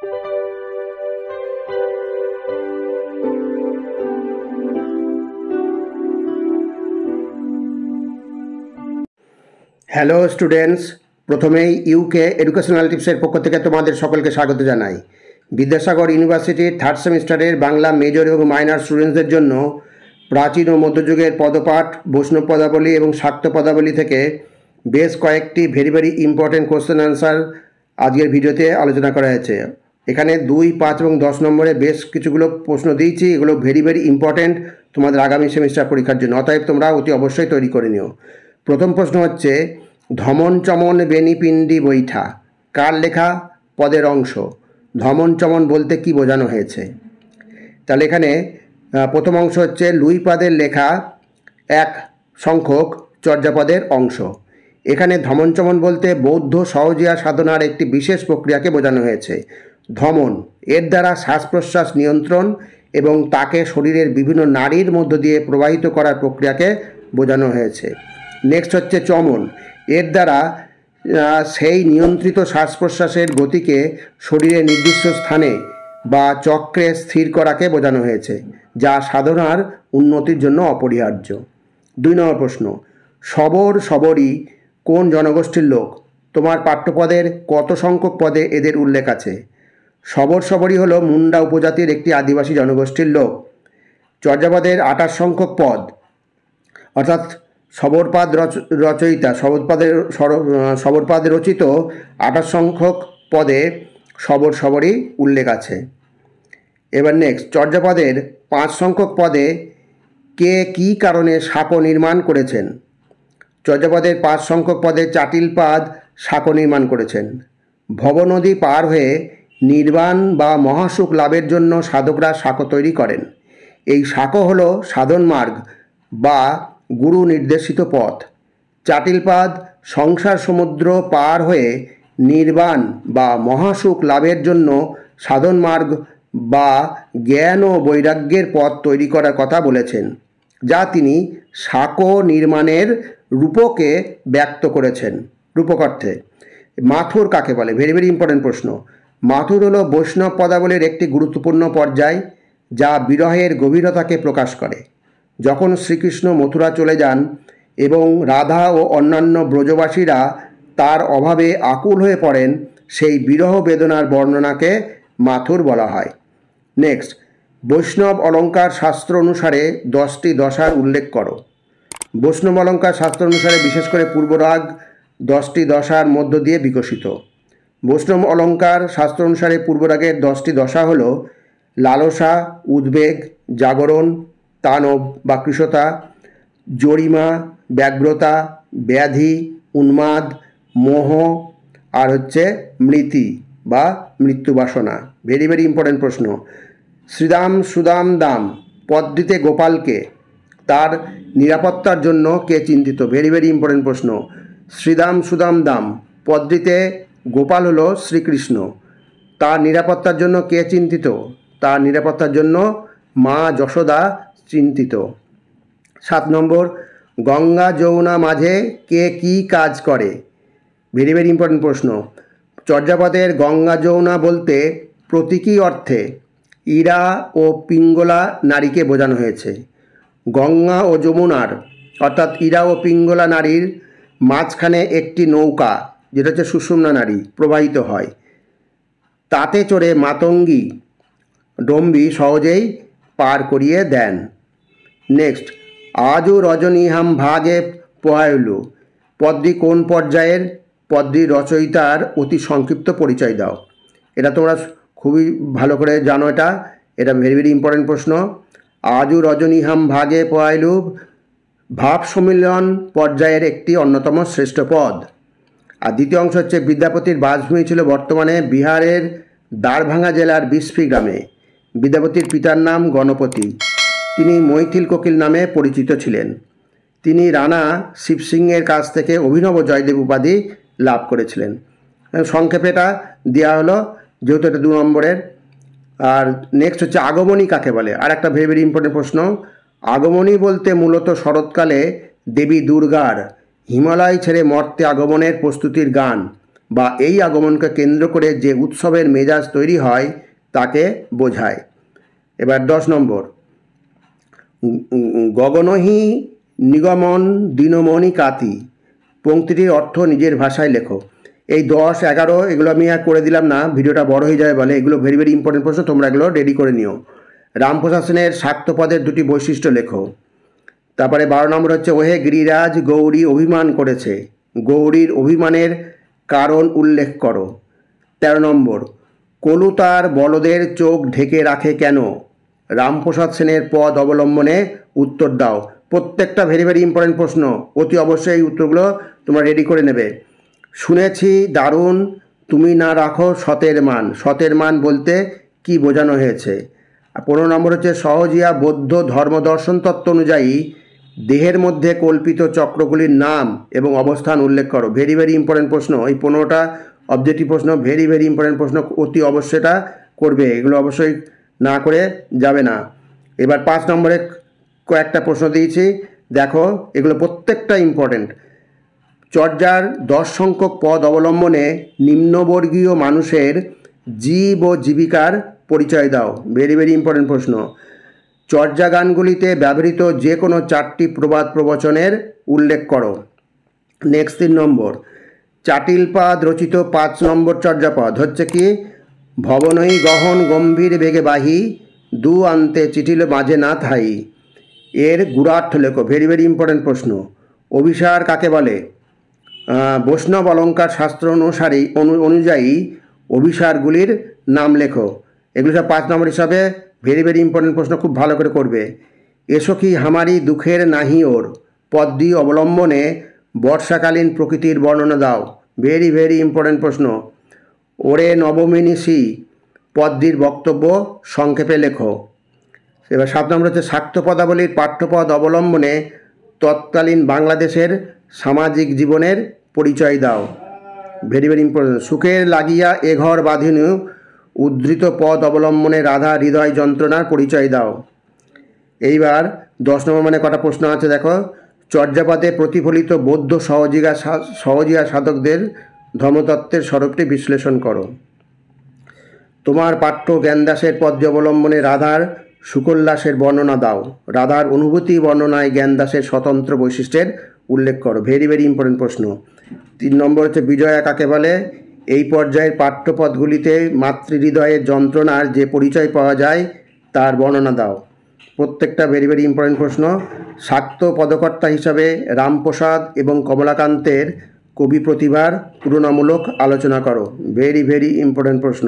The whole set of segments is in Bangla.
হ্যালো স্টুডেন্টস, প্রথমেই ইউকে এডুকেশনাল টিপসের পক্ষ থেকে তোমাদের সকলকে স্বাগত জানাই। বিদ্যাসাগর ইউনিভার্সিটির থার্ড সেমিস্টারের বাংলা মেজর এবং মাইনর স্টুডেন্টসদের জন্য প্রাচীন ও মধ্যযুগের পদপাঠ, বৈষ্ণব পদাবলী এবং শাক্ত পদাবলী থেকে বেশ কয়েকটি ভেরি ইম্পর্টেন্ট কোশ্চেন অ্যান্সার আজকের ভিডিওতে আলোচনা করা হয়েছে। এখানে 2, 5 এবং 10 নম্বরে বেশ কিছুগুলো প্রশ্ন দিয়েছি। এগুলো ভেরি ইম্পর্টেন্ট তোমাদের আগামী সেমিস্টার পরীক্ষার জন্য, অতএব তোমরা অতি অবশ্যই তৈরি করে নিও। প্রথম প্রশ্ন হচ্ছে, ধমন চমন বেনি পিণ্ডি বৈঠা কার লেখা পদের অংশ? ধমন চমন বলতে কি বোঝানো হয়েছে? তাহলে এখানে প্রথম অংশ হচ্ছে লুইপাদের লেখা এক সংখ্যক চর্যাপদের অংশ। এখানে ধমন চমন বলতে বৌদ্ধ সহজিয়া সাধনার একটি বিশেষ প্রক্রিয়াকে বোঝানো হয়েছে। ধমন এর দ্বারা শ্বাস প্রশ্বাস নিয়ন্ত্রণ এবং তাকে শরীরের বিভিন্ন নাড়ির মধ্য দিয়ে প্রবাহিত করার প্রক্রিয়াকে বোঝানো হয়েছে। নেক্সট হচ্ছে চমন, এর দ্বারা সেই নিয়ন্ত্রিত শ্বাস প্রশ্বাসের গতিকে শরীরের নির্দিষ্ট স্থানে বা চক্রে স্থির করাকে বোঝানো হয়েছে, যা সাধনার উন্নতির জন্য অপরিহার্য। 2 নম্বর প্রশ্ন, শবর শবরী কোন জনগোষ্ঠীর লোক? তোমার পাঠ্যপদের কত সংখ্যক পদে এদের উল্লেখ আছে? শবর শবরী হলো মুন্ডা উপজাতির একটি আদিবাসী জনগোষ্ঠীর লোক। চর্যাপদের 28 সংখ্যক পদ, অর্থাৎ শবরপাদ রচয়িতা শবরপাদ রচিত 28 সংখ্যক পদে শবর শবরী উল্লেখ আছে। এবার নেক্সট, চর্যাপদের 5 সংখ্যক পদে কে কী কারণে সাঁকো নির্মাণ করেছেন? চর্যাপদের 5 সংখ্যক পদে চাটিলপাদ সাঁকো নির্মাণ করেছেন। ভবনদী পার হয়ে নির্বাণ বা মহাসুখ লাভের জন্য সাধকরা সাঁকো তৈরি করেন। এই সাঁকো হলো সাধন মার্গ বা গুরু নির্দেশিত পথ। চাটিলপাদ সংসার সমুদ্র পার হয়ে নির্বাণ বা মহাসুখ লাভের জন্য সাধন মার্গ বা জ্ঞান ও বৈরাগ্যের পথ তৈরি করার কথা বলেছেন, যা তিনি সাঁকো নির্মাণের রূপকে ব্যক্ত করেছেন। রূপকার্থে মাথুর কাকে বলে? ভেরি ইম্পর্টেন্ট প্রশ্ন। মাথুর হলো বৈষ্ণব পদাবলীর একটি গুরুত্বপূর্ণ পর্যায়, যা বিরহের গভীরতাকে প্রকাশ করে। যখন শ্রীকৃষ্ণ মথুরা চলে যান এবং রাধা ও অন্যান্য ব্রজবাসীরা তার অভাবে আকুল হয়ে পড়েন, সেই বিরহ বেদনার বর্ণনাকে মাথুর বলা হয়। নেক্সট, বৈষ্ণব অলঙ্কার শাস্ত্র অনুসারে 10টি দশার উল্লেখ করো। বৈষ্ণব অলঙ্কার শাস্ত্র অনুসারে বিশেষ করে পূর্বরাগ 10টি দশার মধ্য দিয়ে বিকশিত। বৈষ্ণব অলঙ্কার শাস্ত্র অনুসারে পূর্বরাগের 10টি দশা হল লালসা, উদ্বেগ, জাগরণ, তানব বা কৃশতা, জরিমা, ব্যগ্রতা, ব্যাধি, উন্মাদ, মোহ, আর হচ্ছে মৃতি বা মৃত্যু বাসনা। ভেরি ইম্পর্টেন্ট প্রশ্ন। শ্রীদাম সুদাম দাম পদটিতে গোপালকে, তার নিরাপত্তার জন্য কে চিন্তিত? ভেরি ইম্পর্টেন্ট প্রশ্ন। শ্রীদাম সুদাম দাম পদটিতে গোপাল হলো শ্রীকৃষ্ণ, তার নিরাপত্তার জন্য কে চিন্তিত? তার নিরাপত্তার জন্য মা যশোদা চিন্তিত। 7 নম্বর, গঙ্গা যমুনা মাঝে কে কী কাজ করে? ভেরি ইম্পর্টেন্ট প্রশ্ন। চর্যাপদের গঙ্গা যমুনা বলতে প্রতীকী অর্থে ইরা ও পিঙ্গলা নারীকে বোঝানো হয়েছে। গঙ্গা ও যমুনার অর্থাৎ ইরা ও পিঙ্গলা নারীর মাঝখানে একটি নৌকা, যেটা হচ্ছে সুষুম্না নারী, প্রবাহিত হয়। তাতে চড়ে মাতঙ্গী ডম্বী সহজেই পার করিয়ে দেন। নেক্সট, আজও রজনীহাম ভাগে পোহাইলু পদটি কোন পর্যায়ের? পদটি রচয়িতার অতি সংক্ষিপ্ত পরিচয় দাও। এটা তোমরা খুবই ভালো করে জানো, এটা ভেরি ইম্পর্টেন্ট প্রশ্ন। আজও রজনীহাম ভাগে পোহাইলু ভাব সম্মিলন পর্যায়ের একটি অন্যতম শ্রেষ্ঠ পদ। আর দ্বিতীয় অংশ হচ্ছে, বিদ্যাপতির বাসভূমি ছিল বর্তমানে বিহারের দ্বারভাঙ্গা জেলার বিসফি গ্রামে। বিদ্যাপতির পিতার নাম গণপতি, তিনি মৈথিল কোকিল নামে পরিচিত ছিলেন। তিনি রানা শিবসিংয়ের কাছ থেকে অভিনব জয়দেব উপাধি লাভ করেছিলেন। সংক্ষেপে এটা দেওয়া হলো, যেহেতু এটা 2 নম্বরের। আর নেক্সট হচ্ছে, আগমনী কাকে বলে? আর একটা ভেরি ইম্পর্টেন্ট প্রশ্ন। আগমনী বলতে মূলত শরৎকালে দেবী দুর্গার হিমালয় ছেড়ে মর্তে আগমনের প্রস্তুতির গান, বা এই আগমনকে কেন্দ্র করে যে উৎসবের মেজাজ তৈরি হয় তাকে বোঝায়। এবার 10 নম্বর, গগনহি নিগমন দিনমণি কাতি, পংক্তিটির অর্থ নিজের ভাষায় লেখো। এই 10, 11 এগুলো আমি আর করে দিলাম না, ভিডিওটা বড় হয়ে যায় বলে। এগুলো ভেরি ভেরি ইম্পর্টেন্ট প্রশ্ন, তোমরা এগুলো রেডি করে নিও। রামপ্রসাদ সেনের শাক্তপদের 2টি বৈশিষ্ট্য লেখো। তারপরে 12 নম্বর হচ্ছে, ওহে গিরিরাজ গৌরী অভিমান করেছে, গৌরীর অভিমানের কারণ উল্লেখ করো। 13 নম্বর, কলু তার বলদের চোখ ঢেকে রাখে কেন, রামপ্রসাদ সেনের পদ অবলম্বনে উত্তর দাও। প্রত্যেকটা ভেরি ভেরি ইম্পর্টেন্ট প্রশ্ন, অতি অবশ্যই এই উত্তরগুলো তোমরা রেডি করে নেবে। শুনেছি দারুণ, তুমি না রাখো সতের মান, সতের মান বলতে কি বোঝানো হয়েছে। 15 নম্বর হচ্ছে, সহজিয়া বৌদ্ধ ধর্মদর্শন তত্ত্ব অনুযায়ী দেহের মধ্যে কল্পিত চক্রগুলির নাম এবং অবস্থান উল্লেখ করো। ভেরি ভেরি ইম্পর্টেন্ট প্রশ্ন, এই 15টা অবজেক্টিভ প্রশ্ন, ভেরি ভেরি ইম্পর্টেন্ট প্রশ্ন, অতি অবশ্যই এটা করবে, এগুলো অবশ্যই না করে যাবে না। এবার 5 নম্বরে কয়েকটা প্রশ্ন দিয়েছি, দেখো এগুলো প্রত্যেকটা ইম্পর্টেন্ট। চর্যার 10 সংখ্যক পদ অবলম্বনে নিম্নবর্গীয় মানুষের জীব ও জীবিকার পরিচয় দাও। ভেরি ভেরি ইম্পর্টেন্ট প্রশ্ন। চর্যা গানগুলিতে ব্যবহৃত যে কোনো 4টি প্রবাদ প্রবচনের উল্লেখ করো। নেক্সট 3 নম্বর, চাটিলপাদ রচিত 5 নম্বর চর্যাপদ হচ্ছে কি, ভবনই গহন গম্ভীর বেগে বাহি, দু আন্তে চিঠিল মাঝে না থাই। এর গুণার্থ লেখো। ভেরি ভেরি ইম্পর্টেন্ট প্রশ্ন। অভিসার কাকে বলে, বৈষ্ণব অলঙ্কার শাস্ত্র অনুযায়ী অভিসারগুলির নাম লেখো। এগুলো সব 5 নম্বর হিসাবে ভেরি ভেরি ইম্পর্টেন্ট প্রশ্ন, খুব ভালো করে করবে। এসো কি হামারি দুঃখের নাহি ওর, পদ্মী অবলম্বনে বর্ষাকালীন প্রকৃতির বর্ণনা দাও। ভেরি ভেরি ইম্পর্টেন্ট প্রশ্ন। ওরে নবমিনিষি, পদ্মীর বক্তব্য সংক্ষেপে লেখো। এবার 7 নম্বর হচ্ছে, শাক্তপদাবলীর পাঠ্যপদ অবলম্বনে তৎকালীন বাংলাদেশের সামাজিক জীবনের পরিচয় দাও। Very very important. সুখের লাগিয়া এ ঘর বাঁধিনু, উদ্ধৃত পদ অবলম্বনে রাধা হৃদয় যন্ত্রণার পরিচয় দাও। এইবার 10 নম্বর মানে কটা প্রশ্ন আছে দেখো। চর্যাপদে প্রতিফলিত বৌদ্ধ সহজিয়া সাধকদের ধর্মতত্ত্বের স্বরূপটি বিশ্লেষণ করো। তোমার পাঠ্য জ্ঞানদাসের পদ্মী অবলম্বনে রাধার সুকোল্লাসের বর্ণনা দাও। রাধার অনুভূতি বর্ণনায় জ্ঞানদাসের স্বতন্ত্র বৈশিষ্ট্যের উল্লেখ করো। ভেরি ভেরি ইম্পর্টেন্ট প্রশ্ন। 3 নম্বর হচ্ছে, বিজয়া কাকে বলে, এই পর্যায়ের পাঠ্যপদগুলিতে মাতৃহৃদয়ের যন্ত্রণার যে পরিচয় পাওয়া যায় তার বর্ণনা দাও। প্রত্যেকটা ভেরি ভেরি ইম্পর্টেন্ট প্রশ্ন। শাক্ত পদকর্তা হিসাবে রামপ্রসাদ এবং কমলাকান্তের কবি প্রতিভার তুলনামূলক আলোচনা করো। ভেরি ভেরি ইম্পর্টেন্ট প্রশ্ন।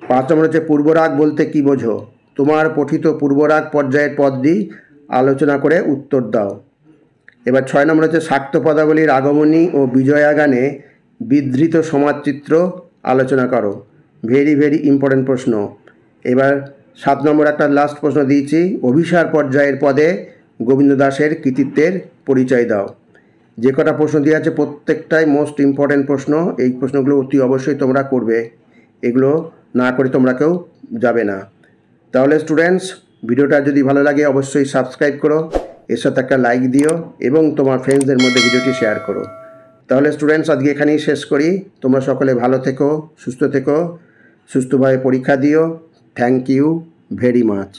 5 নম্বর হচ্ছে, পূর্বরাগ বলতে কি বোঝো, তোমার পঠিত পূর্বরাগ পর্যায়ের পদটি আলোচনা করে উত্তর দাও। এবার 6 নম্বর হচ্ছে, শাক্ত পদাবলীর আগমনী ও বিজয়া গানে বিধৃত সমাজচিত্র আলোচনা করো। ভেরি ভেরি ইম্পর্টেন্ট প্রশ্ন। এবার 7 নম্বর একটা লাস্ট প্রশ্ন দিয়েছি, অভিসার পর্যায়ের পদে গোবিন্দ দাসের কৃতিত্বের পরিচয় দাও। যে কটা প্রশ্ন দিয়ে আছে প্রত্যেকটাই মোস্ট ইম্পর্টেন্ট প্রশ্ন, এই প্রশ্নগুলো অতি অবশ্যই তোমরা করবে, এগুলো না করে তোমরা কেউ যাবে না। তাহলে স্টুডেন্টস, ভিডিওটা যদি ভালো লাগে অবশ্যই সাবস্ক্রাইব করো, এর সাথে একটা লাইক দিও এবং তোমার ফ্রেন্ডসদের মধ্যে ভিডিওটি শেয়ার করো। তাহলে স্টুডেন্টস, আজকে এখানেই শেষ করি। তোমরা সকলে ভালো থেকো, সুস্থ থেকো, সুস্থভাবে পরীক্ষা দিও। Thank you very much.